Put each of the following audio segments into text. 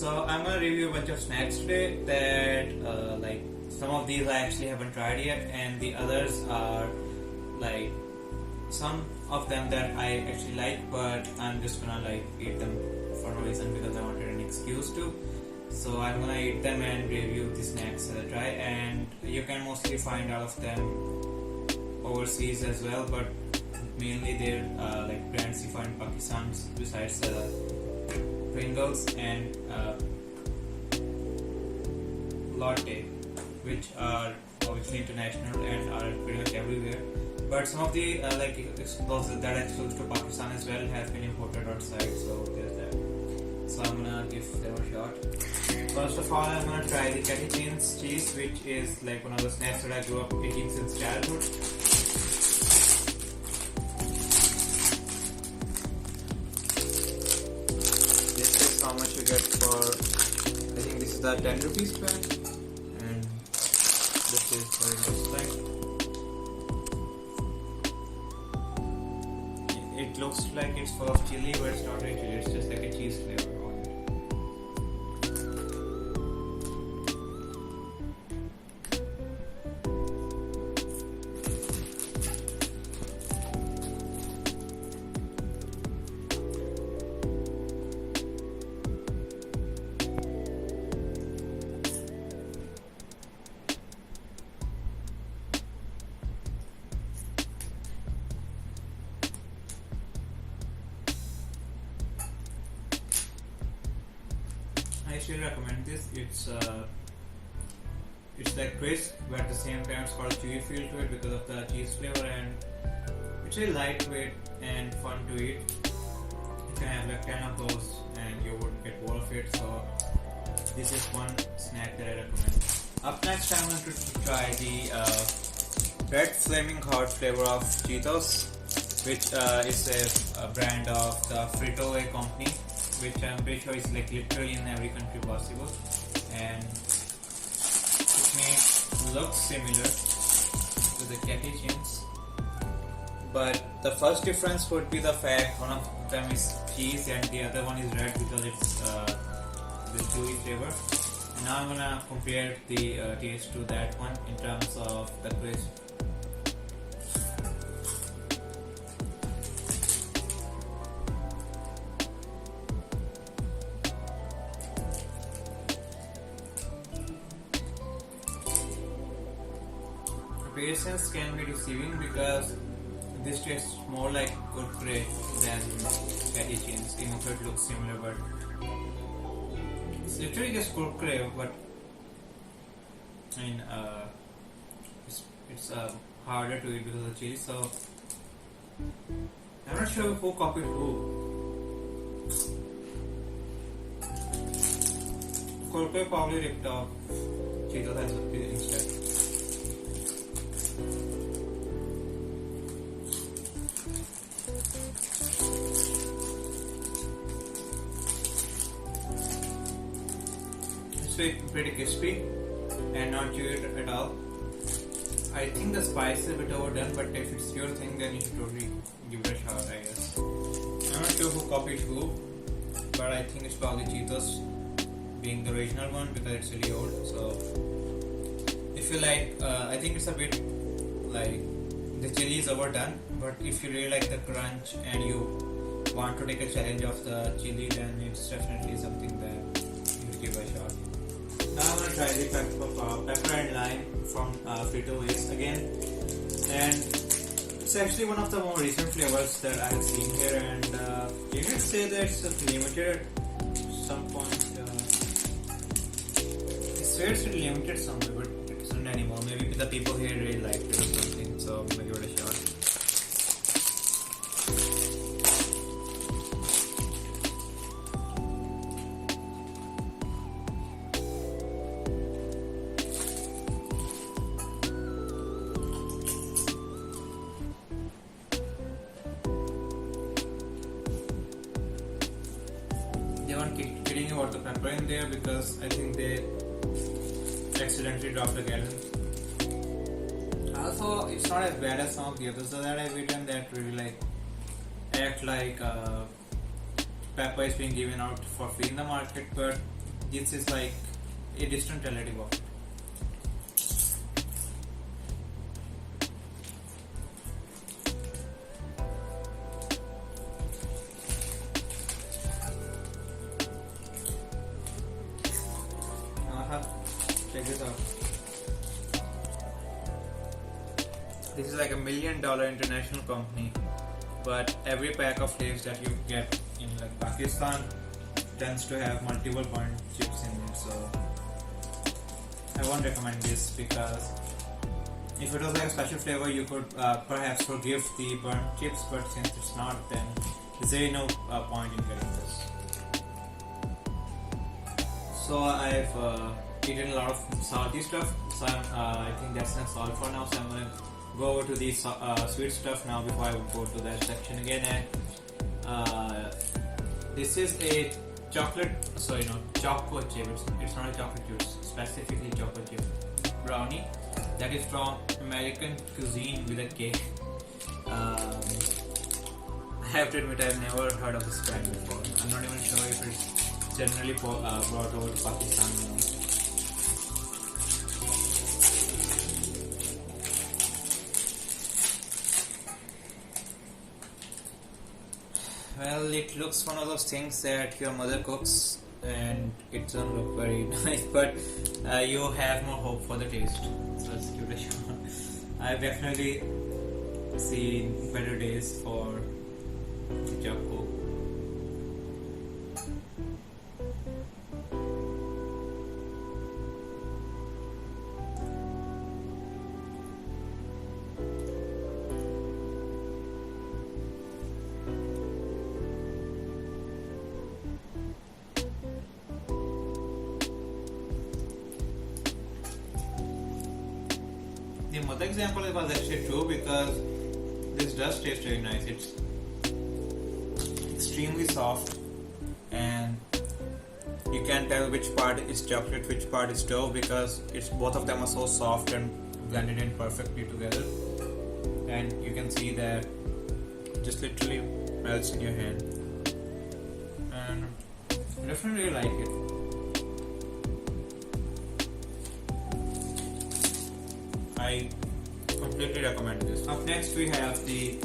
So I'm gonna review a bunch of snacks today that like some of these I actually haven't tried yet, and the others are like some of them that I actually like, but I'm just gonna like eat them for no reason because I wanted an excuse to. So I'm gonna eat them and review the snacks that I try, and you can mostly find all of them overseas as well, but mainly they're like brands you find in Pakistan besides Pringles and Lotte, which are obviously international and are pretty much everywhere. But some of the like those that are exclusive to Pakistan as well have been imported outside, so there's that. So I'm gonna give them a shot. First of all, I'm gonna try the Catty cheese, which is like one of the snacks that I grew up eating since childhood. This is how much you get for, I think this is the 10 rupees pack, and this is what it looks like. It looks like it's full of chili, but it's not really chili, it's just like a cheese flavor on it. I still recommend this. It's like crisp, but at the same time it's got a chewy feel to it because of the cheese flavor, and it's really lightweight and fun to eat. You can have like 10 of those and you wouldn't get bored of it. So this is one snack that I recommend. Up next, I'm going to try the red flaming hot flavor of Cheetos, which is a brand of the Frito-Lay company, which I'm pretty sure is like literally in every country possible, and it may look similar to the Catty chins, but the first difference would be the fact one of them is cheese and the other one is red because it's the chewy flavor. And now I'm gonna compare the taste to that one in terms of the crisp. Appearance can be deceiving because this tastes more like kurkure than Catty chins, even though it looks similar, but it's literally just kurkure, but I mean it's harder to eat because of the chili, so I'm not sure who copied who. Kurkure probably ripped off Cheetos as a instead. It's pretty crispy and not chewy at all. I think the spice is a bit overdone, but if it's your thing, then you should totally give it a shot, I guess. I'm not sure who copied who, but I think it's probably Cheetos being the original one because it's really old. So if you like, I think it's a bit like the chili is overdone, but if you really like the crunch and you want to take a challenge of the chili, then it's definitely something that you should give a shot. Now I'm gonna try the pepper and lime from Frito-Lay's again, and it's actually one of the more recent flavors that I have seen here, and you can say that it's limited at some point. I swear it's limited somewhere, but it isn't anymore. Maybe the people here really liked it or something, so I'm gonna give it a shot. They weren't kidding about the pepper in there because I think they accidentally dropped a gallon. Also, it's not as bad as some of the others that I've eaten that really like act like pepper is being given out for free in the market, but this is like a distant relative of it. Check this out. This is like $1 million international company, but every pack of Lay's that you get in like Pakistan tends to have multiple burnt chips in it, so I won't recommend this because if it was like a special flavor you could perhaps forgive the burnt chips, but since it's not, then there's really no point in getting this. So I've eaten a lot of salty stuff, so I think that's enough salt for now, so I'm going to go over to the sweet stuff now before I would go to that section again. And this is a chocolate, Chocochip. It's not a chocolate chip, it's specifically Chocochip brownie that is from American Cuisine with a K. I have to admit I've never heard of this brand before. I'm not even sure if it's generally brought over to Pakistan. Well, it looks one of those things that your mother cooks and it doesn't look very nice, but you have more hope for the taste. So let's give it a shot. I've definitely seen better days for Choco. The mother example was actually true because this does taste very nice. It's extremely soft and you can tell which part is chocolate, which part is dough because both of them are so soft and blended in perfectly together, and you can see that it just literally melts in your hand, and I definitely really like it. I completely recommend this. Up next we have the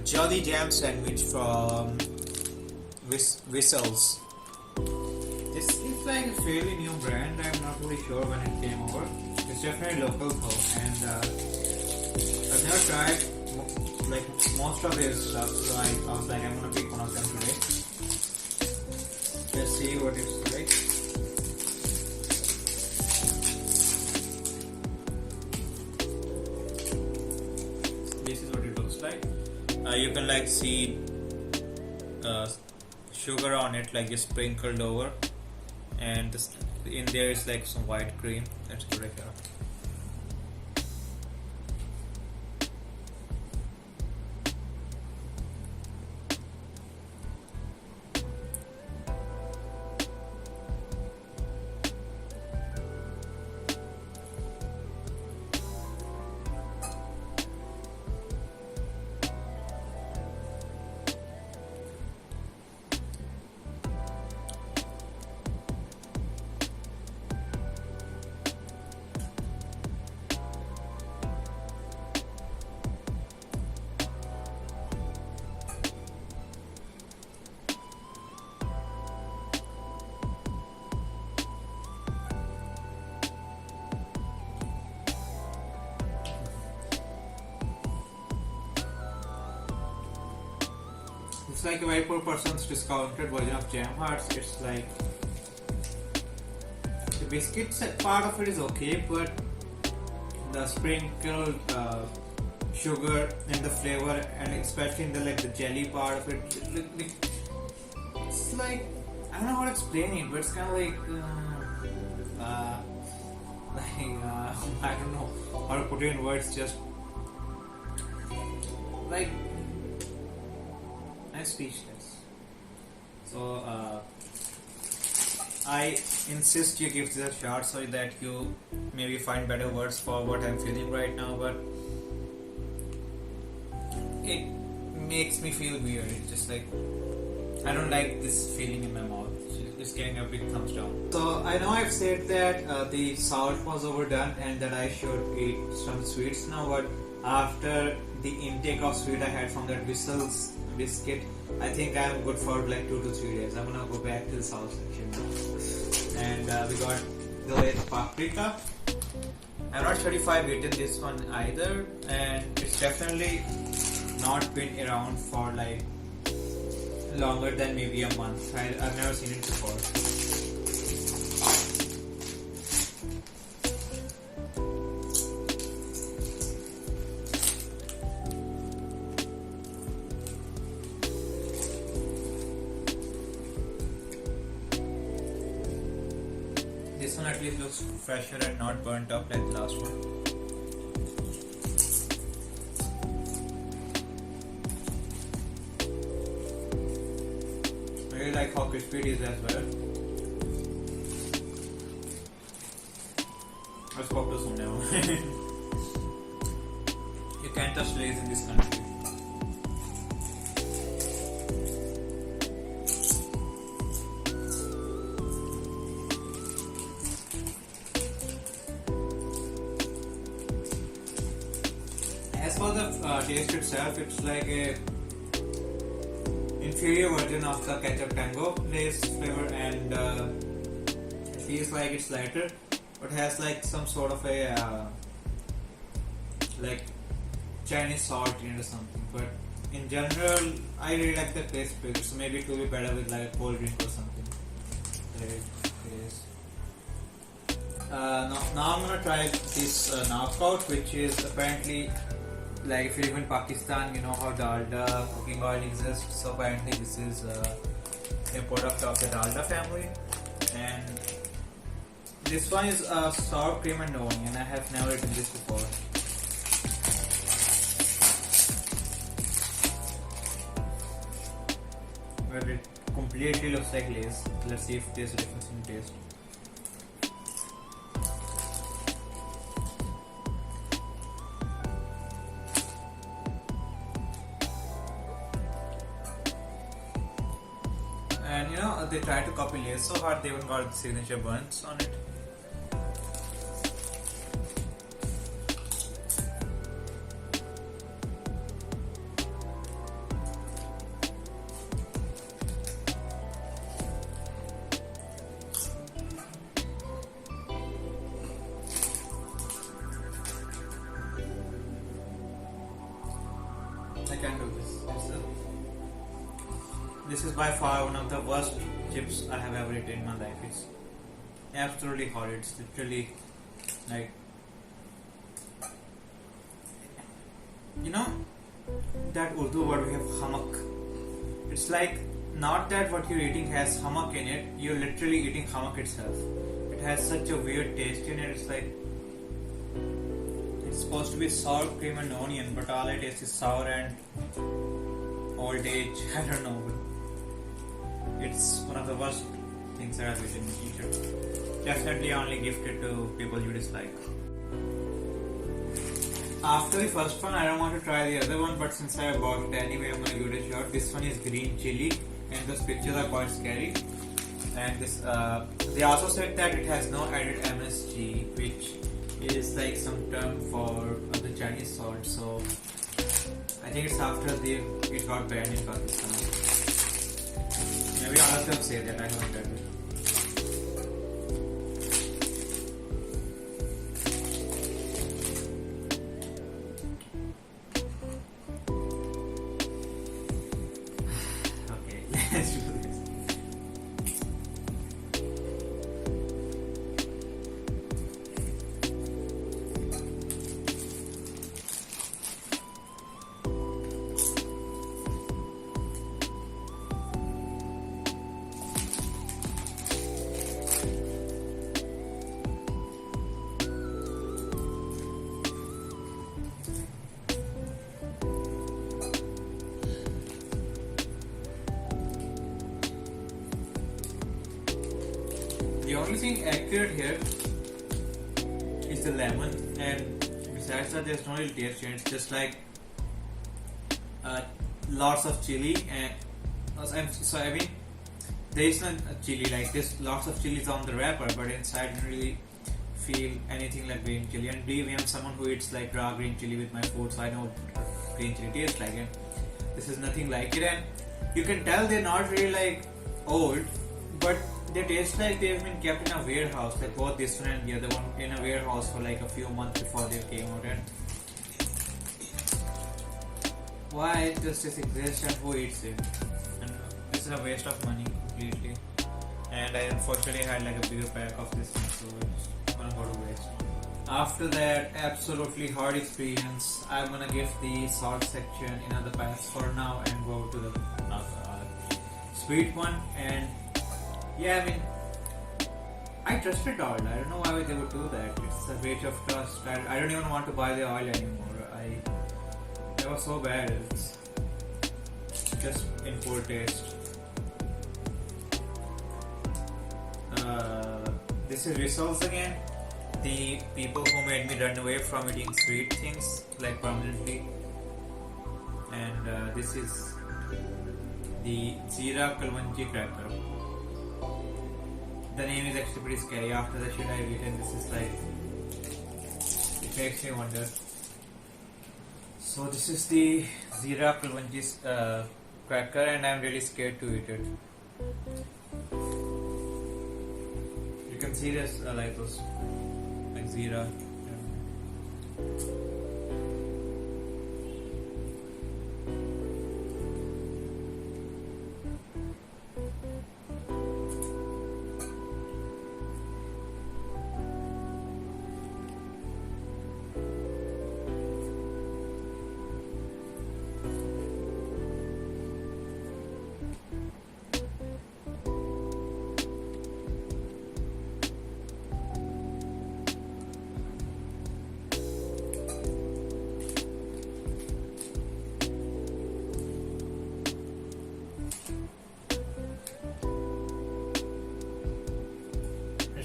Jolly Jam sandwich from Whistlez. This is like a fairly new brand. I'm not really sure when it came over. It's definitely local though, and I've never tried like most of their stuff, so I was like I'm gonna pick one of them today. Let's see what it's like. This is what it looks like. You can like see sugar on it, like just sprinkled over, and this, in there is like some white cream. Let's put it here. It's like a very poor person's discounted version of Jam Hearts. It's like the biscuits part of it is okay, but the sprinkled sugar and the flavor, and especially in the like the jelly part of it, it's like I don't know how to explain it, but it's kind of like I don't know how to put it in words. Just like I'm speechless. So I insist you give this a shot so that you maybe find better words for what I'm feeling right now, but it makes me feel weird. It's just like I don't like this feeling in my mouth. It's getting a big thumbs down. So I know I've said that the salt was overdone and that I should eat some sweets now, but after the intake of sweet I had from that Whistlez biscuit, I think I'm good for like 2 to 3 days. I'm gonna go back to the salt section now. And we got the late paprika. I'm not sure if I've eaten this one either, and it's definitely not been around for like longer than maybe a month. I've never seen it before. This one at least looks fresher and not burnt up like the last one. I really like how crispy it is as well. Let's pop this one now. You can't touch Lay's in this country. As for the taste itself, it's like a inferior version of the ketchup tango Lay's flavor, and it feels like it's lighter, but has like some sort of a like Chinese salt in it or something. But in general, I really like the taste flavor, so maybe it will be better with like a cold drink or something. There it is. Now I'm gonna try this knockout, which is apparently, like if you live in Pakistan, you know how dalda cooking oil exists. So apparently this is a product of the dalda family, and this one is sour cream and onion. I have never eaten this before. But it completely looks like Lay's. Let's see if there's a difference in taste. And you know, they tried to copy Lay's so hard they even got the signature burns on it. I can't do this. This is by far one of the worst chips I have ever eaten in my life. It's absolutely horrid. It's literally like, you know, that Urdu word we have hamak. It's like not that what you're eating has hamak in it. You're literally eating hamak itself. It has such a weird taste in it. It's like, it's supposed to be sour cream and onion, but all I taste is sour and old age. I don't know. It's one of the worst things that I've eaten in Egypt. Definitely only gifted to people you dislike. After the first one, I don't want to try the other one, but since I bought it anyway, I'm gonna give it a shot. This one is green chili, and those pictures are quite scary. And this, they also said that it has no added MSG, which is like some term for the Chinese salt. So I think it's after it got banned in Pakistan. Maybe all of them say that, I haven't heard it. Okay, let's do this. The only thing accurate here is the lemon, and besides that there's no real taste in it. It's just like lots of chili So I mean, there is no chili. Like there's lots of chilies on the wrapper, but inside I don't really feel anything like green chili. And believe me, I'm someone who eats like raw green chili with my food, so I know what green chili tastes like. And this is nothing like it. And you can tell they're not really like old, but they taste like they've been kept in a warehouse. Like both this one and the other one in a warehouse for like a few months before they came out. And why does this exist and who eats it? And this is a waste of money completely. And I unfortunately had like a bigger pack of this one, so it's gonna go to waste. After that absolutely hard experience, I'm gonna give the salt section in other packs for now and go to the sweet one. And yeah, I mean, I trusted oil. I don't know why they would do that. It's a breach of trust. I don't even want to buy the oil anymore. It was so bad. It's just in poor taste. This is Whistlez again. The people who made me run away from eating sweet things like permanently. And this is the Zira Kalwanji cracker. The name is actually pretty scary. After the shit I've eaten, this is like, it makes me wonder. So this is the Zira Kalwanji's cracker, and I'm really scared to eat it. You can see this like those like Zira.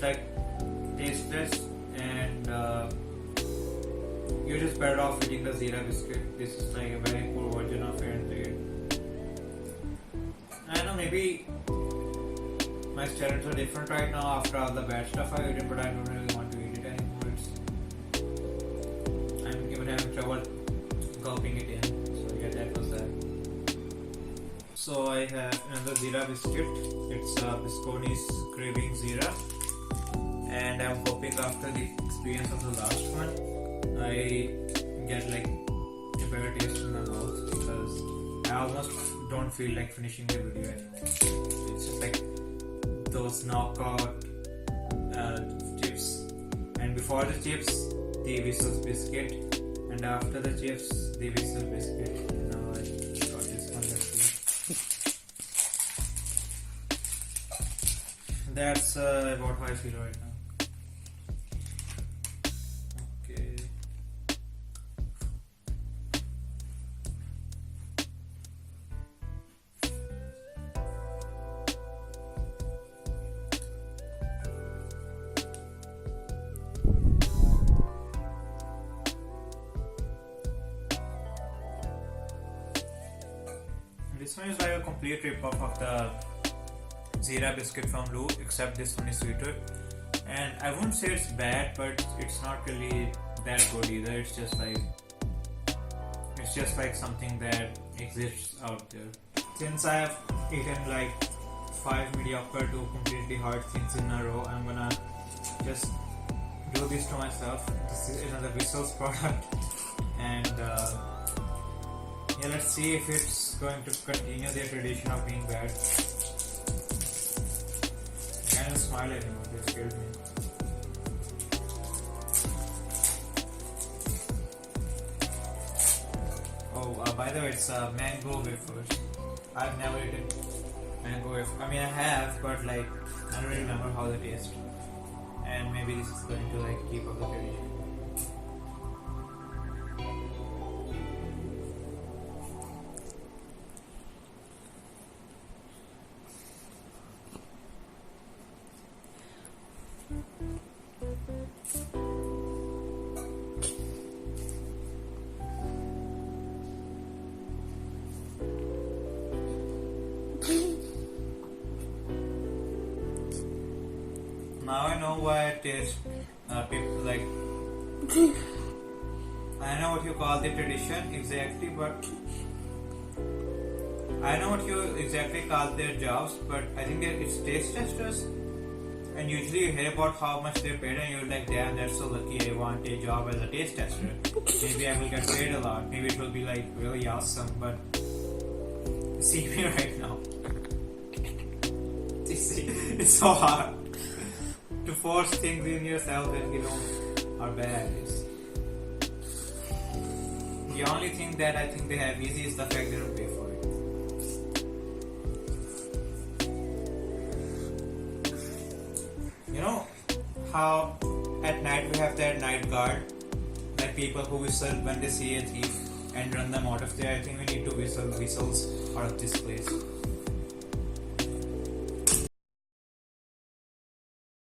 Like tasteless, and you're just better off eating the Zira biscuit. This is like a very poor version of it. I don't know, maybe my standards are different right now after all the bad stuff I've eaten, but I don't really want to eat it anymore. I'm even having trouble gulping it in. So yeah, that was that. So I have another Zira biscuit. It's Bisconi's Craving Zira. And I'm hoping after the experience of the last one, I get like a better taste in my mouth, because I almost don't feel like finishing the video anymore. It's just like those knockout chips, and before the chips, the Whistlez biscuit, and after the chips, the Whistlez biscuit. Now I got this one. That's about how I feel right now. This one is like a complete rip-off of the Zira biscuit from Lou, except this one is sweeter. And I wouldn't say it's bad, but it's not really that good either. It's just like something that exists out there. Since I have eaten like 5 mediocre to completely hard things in a row, I'm gonna just do this to myself. This is another Whistlez product, and yeah, let's see if it's going to continue their tradition of being bad. I can't even smile anymore, they scared me. Oh, by the way, it's mango wafers. I've never eaten mango wafer. I mean, I have, but like, I don't really remember how they taste. And maybe this is going to like keep up the tradition. Now I know why it tastes people like. I know what you call the tradition exactly, but I know what you exactly call their jobs, but I think it's taste testers. And usually you hear about how much they're paid, and you're like, damn, that's so lucky. I want a job as a taste tester. Maybe I will get paid a lot. Maybe it will be like really awesome. But see me right now. It's so hard to force things in yourself that you know are bad. The only thing that I think they have easy is the fact they don't pay for it. You know how at night we have that night guard, like people who whistle when they see a thief and run them out of there. I think we need to whistle whistles out of this place.